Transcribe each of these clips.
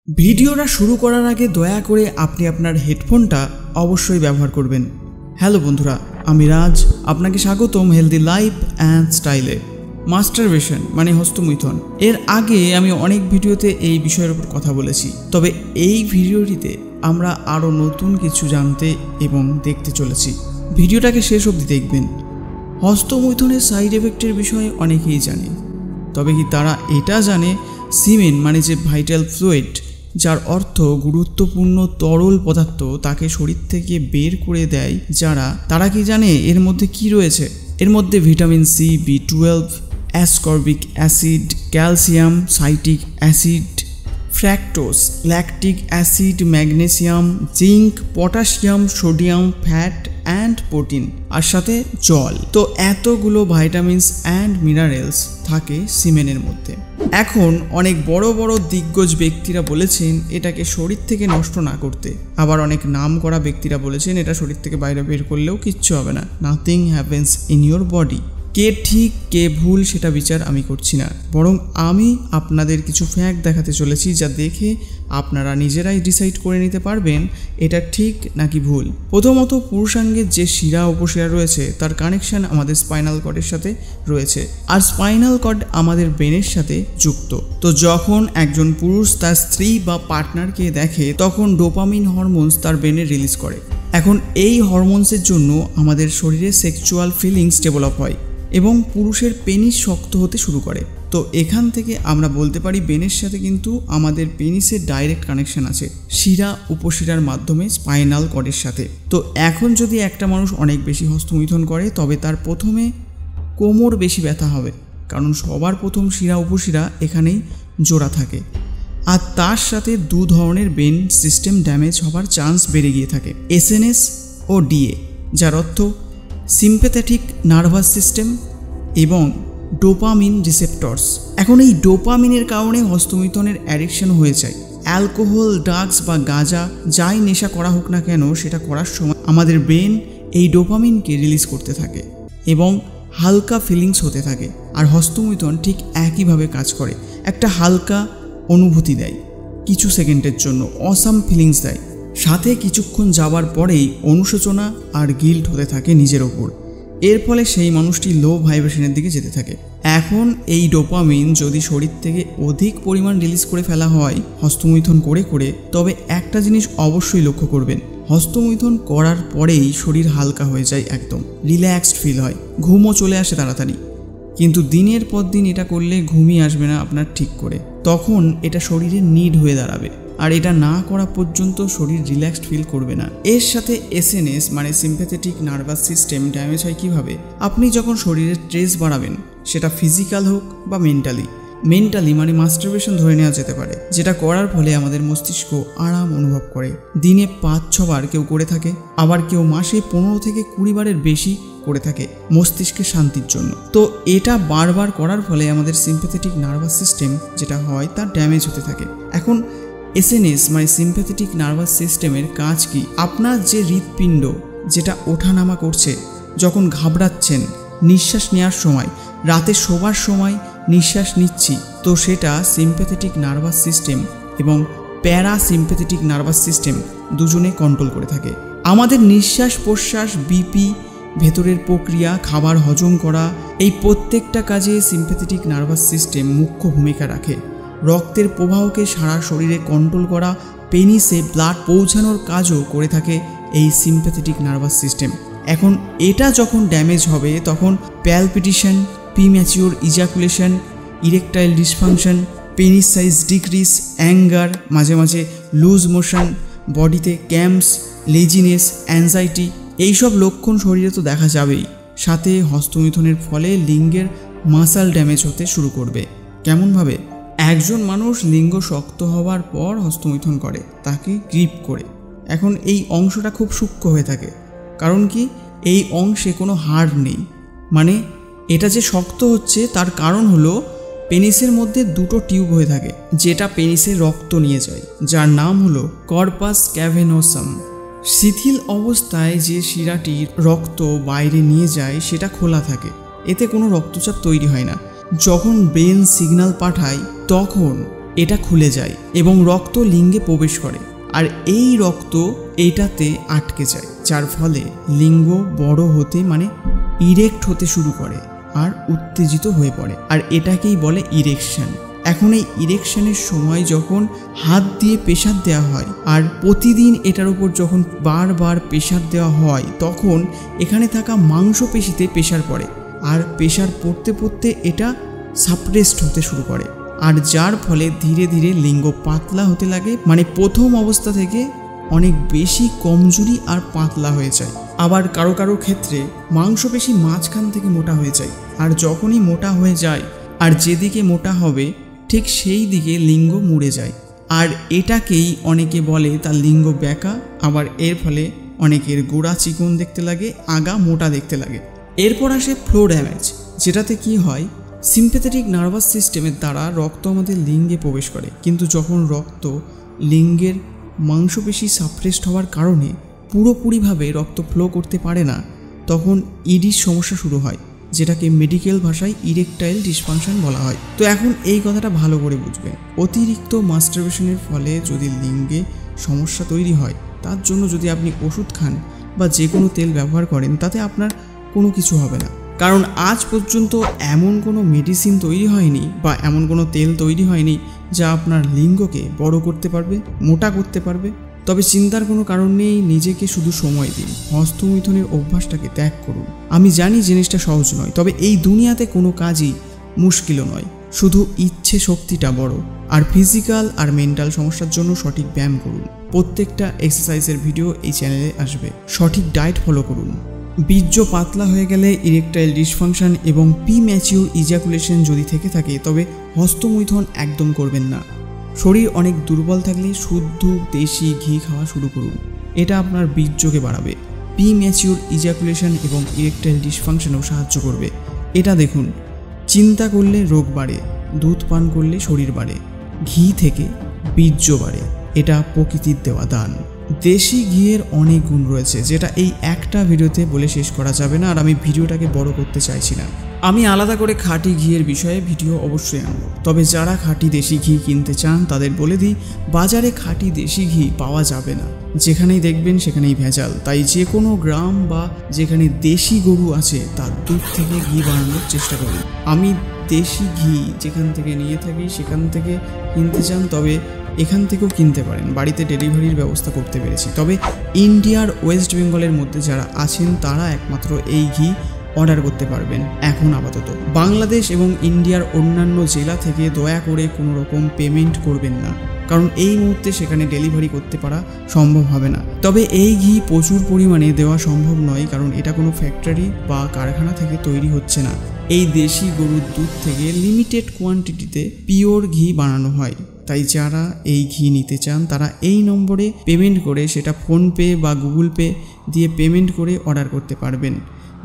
ভিডিওটা শুরু করার আগে দয়া করে আপনি আপনার হেডফোনটা অবশ্যই ব্যবহার করবেন। হ্যালো বন্ধুরা, আমি রাজ, আপনাকে স্বাগতম হেলদি লাইফ অ্যান্ড স্টাইলে। মাস্টারবেশন মানে হস্তমৈথুন, এর আগে আমি অনেক ভিডিওতে এই বিষয়ের উপর কথা বলেছি, তবে এই ভিডিওটিতে আমরা আরও নতুন কিছু জানতে এবং দেখতে চলেছি। ভিডিওটাকে শেষ অবধি দেখবেন। হস্তমৈথুনের সাইড এফেক্টের বিষয়ে অনেকেই জানে, তবে কি তারা এটা জানে সিমেন মানে যে ভাইটাল ফ্লুইড, যার অর্থ গুরুত্বপূর্ণ তরল পদার্থ তাকে শরীর থেকে বের করে দেয় তারা কি জানে এর মধ্যে কি রয়েছে? এর মধ্যে vitamin C, B12, ascorbic acid, calcium, citric acid, fructose, lactic acid, magnesium, zinc, potassium, sodium, fat and protein, আর সাথে জল। তো এতগুলো ভাইটামিনস অ্যান্ড মিনারেলস থাকে সিমেনের মধ্যে। এখন অনেক বড় বড় দিগ্গজ ব্যক্তিরা বলেছেন এটাকে শরীর থেকে নষ্ট না করতে, আবার অনেক নাম করা ব্যক্তিরা বলেছেন এটা শরীর থেকে বাইরে বের করলেও কিচ্ছু হবে না, nothing happens in your body. কে ঠিক কে ভুল সেটা বিচার আমি করছি না, বরং আমি আপনাদের কিছু ফ্যাক্ট দেখাতে চলেছি যা দেখে আপনারা নিজেরাই ডিসাইড করে নিতে পারবেন এটা ঠিক নাকি ভুল। প্রথমত, পুরুষাঙ্গের যে শিরা উপশিরা রয়েছে তার কানেকশন আমাদের স্পাইনাল কর্ডের সাথে রয়েছে, আর স্পাইনাল কর্ড আমাদের ব্রেনের সাথে যুক্ত। তো যখন একজন পুরুষ তার স্ত্রী বা পার্টনারকে দেখে তখন ডোপামিন হরমোনস তার ব্রেনে রিলিজ করে। এখন এই হরমোনসের জন্য আমাদের শরীরে সেক্সুয়াল ফিলিংস ডেভেলপ হয় এবং পুরুষের পেনিস শক্ত হতে শুরু করে। তো এখান থেকে আমরা বলতে পারি ব্রেনের সাথে কিন্তু আমাদের পেনিসের ডাইরেক্ট কানেকশন আছে শিরা উপশিরার মাধ্যমে স্পাইনাল কর্ডের সাথে। তো এখন যদি একটা মানুষ অনেক বেশি হস্তমৈথুন করে তবে তার প্রথমে কোমর বেশি ব্যথা হবে, কারণ সবার প্রথম শিরা উপশিরা এখানেই জোড়া থাকে, আর তার সাথে দু ধরনের ব্রেন সিস্টেম ড্যামেজ হবার চান্স বেড়ে গিয়ে থাকে, SNS ও DA, যার অর্থ সিম্প্যাথেটিক নার্ভাস সিস্টেম এবং ডোপামিন রিসেপ্টরস। এখন এই ডোপামিনের কারণে হস্তমৈথুনের অ্যাডিকশন হয়ে যায়। অ্যালকোহল, ড্রাগস বা গাঁজা যাই নেশা করা হোক না কেন, সেটা করার সময় আমাদের ব্রেন এই ডোপামিনকে রিলিজ করতে থাকে এবং হালকা ফিলিংস হতে থাকে, আর হস্তমৈথুন ঠিক একইভাবে কাজ করে। একটা হালকা অনুভূতি দেয় কিছু সেকেন্ডের জন্য, অসাম ফিলিংস দেয়, সাথে কিছুক্ষণ যাওয়ার পরেই অনুশোচনা আর গিল্ট হতে থাকে নিজের ওপর। এর ফলে সেই মানুষটি লো ভাইব্রেশনের দিকে যেতে থাকে। এখন এই ডোপামিন যদি শরীর থেকে অধিক পরিমাণ রিলিজ করে ফেলা হয় হস্তমৈথুন করে করে, তবে একটা জিনিস অবশ্যই লক্ষ্য করবেন, হস্তমৈথুন করার পরেই শরীর হালকা হয়ে যায়, একদম রিল্যাক্সড ফিল হয়, ঘুমও চলে আসে তাড়াতাড়ি। কিন্তু দিনের পর দিন এটা করলে ঘুমই আসবে না আপনার ঠিক করে, তখন এটা শরীরের নিড হয়ে দাঁড়াবে, আর এটা না করা পর্যন্ত শরীর রিল্যাক্সড ফিল করবে না। এর সাথে SNS মানে সিম্প্যাথেটিক নার্ভাস সিস্টেম ড্যামেজ হয় কিভাবে? আপনি যখন শরীরের স্ট্রেস বাড়াবেন, সেটা ফিজিক্যাল হোক বা মেন্টালি মানে মাস্টারবেশন ধরে নেওয়া যেতে পারে, যেটা করার ফলে আমাদের মস্তিষ্ক আরাম অনুভব করে। দিনে 5-6 বার কেউ করে থাকে, আবার কেউ মাসে 15 থেকে 20 বারের বেশি করে থাকে মস্তিষ্কের শান্তির জন্য। তো এটা বারবার করার ফলে আমাদের সিম্প্যাথেটিক নার্ভাস সিস্টেম যেটা হয় তা ড্যামেজ হতে থাকে। এখন SNS মানে সিম্প্যাথেটিক নার্ভাস সিস্টেমের কাজ কি? আপনার যে হৃৎপিণ্ড যেটা ওঠানামা করছে, যখন ঘাবড়াচ্ছেন, নিঃশ্বাস নেওয়ার সময়, রাতে শোবার সময় নিঃশ্বাস নিচ্ছি, তো সেটা সিম্প্যাথেটিক নার্ভাস সিস্টেম এবং প্যারাসিম্প্যাথেটিক নার্ভাস সিস্টেম দুজনে কন্ট্রোল করে থাকে। আমাদের নিঃশ্বাস প্রশ্বাস, বিপি, ভেতরের প্রক্রিয়া, খাবার হজম করা, এই প্রত্যেকটা কাজে সিম্প্যাথেটিক নার্ভাস সিস্টেম মুখ্য ভূমিকা রাখে। রক্তের প্রবাহকে সারা শরীরে কন্ট্রোল করা, পেনিসে ব্লাড পৌঁছানোর কাজও করে থাকে এই সিম্প্যাথেটিক নার্ভাস সিস্টেম। এখন এটা যখন ড্যামেজ হবে তখন palpitation, premature ejaculation, erectile dysfunction, penis size decrease, anger, মাঝে মাঝে লুজ মোশন, বডিতে ক্র্যাম্পস, লেজিনেস, অ্যাংজাইটি, এইসব লক্ষণ শরীরে তো দেখা যাবেই। সাথে হস্তমৈথুনের ফলে লিঙ্গের মাসল ড্যামেজ হতে শুরু করবে। কেমনভাবে? একজন মানুষ লিঙ্গ শক্ত হওয়ার পর হস্তমৈথুন করে, তাকে গ্রিপ করে। এখন এই অংশটা খুব সূক্ষ্ম হয়ে থাকে, কারণ কি এই অংশে কোনো হাড় নেই, মানে এটা যে শক্ত হচ্ছে তার কারণ হলো পেনিসের মধ্যে দুটো টিউব হয়ে থাকে যেটা পেনিসে রক্ত নিয়ে যায়, যার নাম হলো কর্পাস ক্যাভেনোসাম। শিথিল অবস্থায় যে শিরাটির রক্ত বাইরে নিয়ে যায় সেটা খোলা থাকে, এতে কোনো রক্তচাপ তৈরি হয় না। যখন ব্রেন সিগন্যাল পাঠায় তখন এটা খুলে যায় এবং রক্ত লিঙ্গে প্রবেশ করে, আর এই রক্ত এটাতে আটকে যায়, যার ফলে লিঙ্গ বড় হতে মানে ইরেক্ট হতে শুরু করে আর উত্তেজিত হয়ে পড়ে, আর এটাকেই বলে ইরেকশন। এখন এই ইরেকশনের সময় যখন হাত দিয়ে প্রেসার দেওয়া হয় আর প্রতিদিন এটার উপর যখন বারবার প্রেসার দেওয়া হয়, তখন এখানে থাকা মাংসপেশিতে প্রেসার পড়ে, আর প্রেসার পড়তে পড়তে এটা সাপ্রেসড হতে শুরু করে, আর যার ফলে ধীরে ধীরে লিঙ্গ পাতলা হতে লাগে, মানে প্রথম অবস্থা থেকে অনেক বেশি কমজোরি আর পাতলা হয়ে যায়। আবার কারো কারো ক্ষেত্রে মাংসপেশি মাঝখান থেকে মোটা হয়ে যায়, আর যখনই মোটা হয়ে যায় আর যেদিকে মোটা হবে ঠিক সেই দিকে লিঙ্গ মুড়ে যায়, আর এটাকেই অনেকে বলে তার লিঙ্গ ব্যাকা। আবার এর ফলে অনেকের গোড়া চিকন দেখতে লাগে, আগা মোটা দেখতে লাগে। এরপর আসে ফ্লো ড্যামেজ, যেটাতে কি হয়, সিম্প্যাথেটিক নার্ভাস সিস্টেমের দ্বারা রক্ত আমাদের লিঙ্গে প্রবেশ করে, কিন্তু যখন রক্ত লিঙ্গের মাংসপেশি সাপ্রেসড হওয়ার কারণে পুরোপুরিভাবে রক্ত ফ্লো করতে পারে না, তখন ইডির সমস্যা শুরু হয়, যেটাকে মেডিকেল ভাষায় ইরেকটাইল ডিসফাংশন বলা হয়। তো এখন এই কথাটা ভালো করে বুঝবেন, অতিরিক্ত মাস্টারবেশনের ফলে যদি লিঙ্গে সমস্যা তৈরি হয়, তার জন্য যদি আপনি ওষুধ খান বা যে কোনো তেল ব্যবহার করেন, তাতে আপনার কোনো কিছু হবে না, কারণ আজ পর্যন্ত এমন কোনো মেডিসিন তৈরি হয়নি বা এমন কোনো তেল তৈরি হয়নি যা আপনার লিঙ্গকে বড় করতে পারবে, মোটা করতে পারবে। তবে চিন্তার কোনো কারণ নেই, নিজেকে শুধু সময় দিন, হস্তমৈথুনের অভ্যাসটাকে ত্যাগ করুন। আমি জানি জিনিসটা সহজ নয়, তবে এই দুনিয়াতে কোনো কাজই মুশকিলও নয়, শুধু ইচ্ছে শক্তিটা বড়। আর ফিজিক্যাল আর মেন্টাল সমস্যার জন্য সঠিক ব্যায়াম করুন, প্রত্যেকটা এক্সারসাইজের ভিডিও এই চ্যানেলে আসবে। সঠিক ডায়েট ফলো করুন। বীর্য পাতলা হয়ে গেলে, ইরেকটাইল ডিসফাংশন এবং প্রিম্যাচিউর ইজাকুলেশন যদি থেকে থাকে, তবে হস্তমৈথুন একদম করবেন না। শরীর অনেক দুর্বল থাকলে শুদ্ধ দেশি ঘি খাওয়া শুরু করুন, এটা আপনার বীর্যকে বাড়াবে, প্রিম্যাচিউর ইজাকুলেশন এবং ইরেকটাইল ডিসফাংশনেও সাহায্য করবে। এটা দেখুন, চিন্তা করলে রোগ বাড়ে, দুধ পান করলে শরীর বাড়ে, ঘি থেকে বীর্য বাড়ে, এটা প্রকৃতির দেওয়া দান। দেশি ঘিয়ের অনেক গুণ রয়েছে, যেটা এই একটা ভিডিওতে বলে শেষ করা যাবে না, আর আমি ভিডিওটাকে বড় করতে চাইছি না। আমি আলাদা করে খাঁটি ঘিয়ের বিষয়ে ভিডিও অবশ্যই আনব, তবে যারা খাঁটি দেশি ঘি কিনতে চান তাদের বলে দিই, বাজারে খাঁটি দেশি ঘি পাওয়া যাবে না, যেখানেই দেখবেন সেখানেই ভেজাল। তাই যে কোনো গ্রাম বা যেখানে দেশি গরু আছে তার দুধ থেকে ঘি বানানোর চেষ্টা করুন। আমি দেশি ঘি যেখান থেকে নিয়ে থাকি সেখান থেকে কিনতে চান, তবে এখান থেকেও কিনতে পারেন, বাড়িতে ডেলিভারির ব্যবস্থা করতে পেরেছি। তবে ইন্ডিয়ার ওয়েস্ট বেঙ্গলের মধ্যে যারা আছেন তারা একমাত্র এই ঘি অর্ডার করতে পারবেন এখন আপাতত। বাংলাদেশ এবং ইন্ডিয়ার অন্যান্য জেলা থেকে দয়া করে কোনো রকম পেমেন্ট করবেন না, কারণ এই মুহূর্তে সেখানে ডেলিভারি করতে পারা সম্ভব হবে না। তবে এই ঘি প্রচুর পরিমাণে দেওয়া সম্ভব নয়, কারণ এটা কোনো ফ্যাক্টরি বা কারখানা থেকে তৈরি হচ্ছে না। এই দেশি গরুর দুধ থেকে লিমিটেড কোয়ান্টিটিতে পিওর ঘি বানানো হয়। তাই যারা এই ঘি নিতে চান তারা এই নম্বরে পেমেন্ট করে, সেটা ফোনপে বা গুগল পে দিয়ে পেমেন্ট করে অর্ডার করতে পারবেন।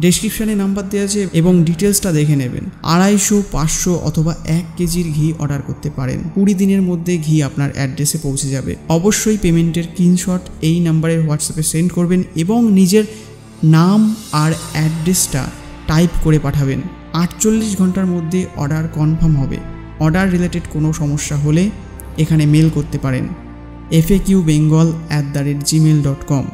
ডেসক্রিপশানে নাম্বার দেওয়া আছে এবং ডিটেলসটা দেখে নেবেন। 250, 500 অথবা 1 কেজির ঘি অর্ডার করতে পারেন। 20 দিনের মধ্যে ঘি আপনার অ্যাড্রেসে পৌঁছে যাবে। অবশ্যই পেমেন্টের স্ক্রিনশট এই নাম্বারের হোয়াটসঅ্যাপে সেন্ড করবেন এবং নিজের নাম আর অ্যাড্রেসটা টাইপ করে পাঠাবেন। 48 ঘন্টার মধ্যে অর্ডার কনফার্ম হবে। অর্ডার রিলেটেড কোনো সমস্যা হলে এখানে মেল করতে পারেন faqbengal@gmail.com।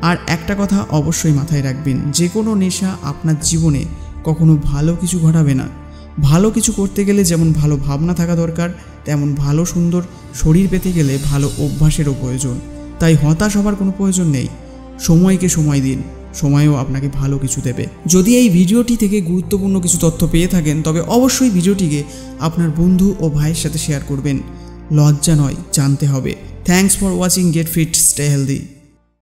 আর একটা কথা অবশ্যই মাথায় রাখবেন, যে কোনো নেশা আপনার জীবনে কখনো ভালো কিছু ঘটাবে না। ভালো কিছু করতে গেলে যেমন ভালো ভাবনা থাকা দরকার, তেমন ভালো সুন্দর শরীর পেতে গেলে ভালো অভ্যাসেরও প্রয়োজন। তাই হতাশ হবার কোনো প্রয়োজন নেই, সময়কে সময় দিন, সময়ও আপনাকে ভালো কিছু দেবে। যদি এই ভিডিওটি থেকে গুরুত্বপূর্ণ কিছু তথ্য পেয়ে থাকেন তবে অবশ্যই ভিডিওটিকে আপনার বন্ধু ও ভাইয়ের সাথে শেয়ার করবেন। লজ্জা নয়, জানতে হবে। Thanks for watching. Get fit, stay healthy.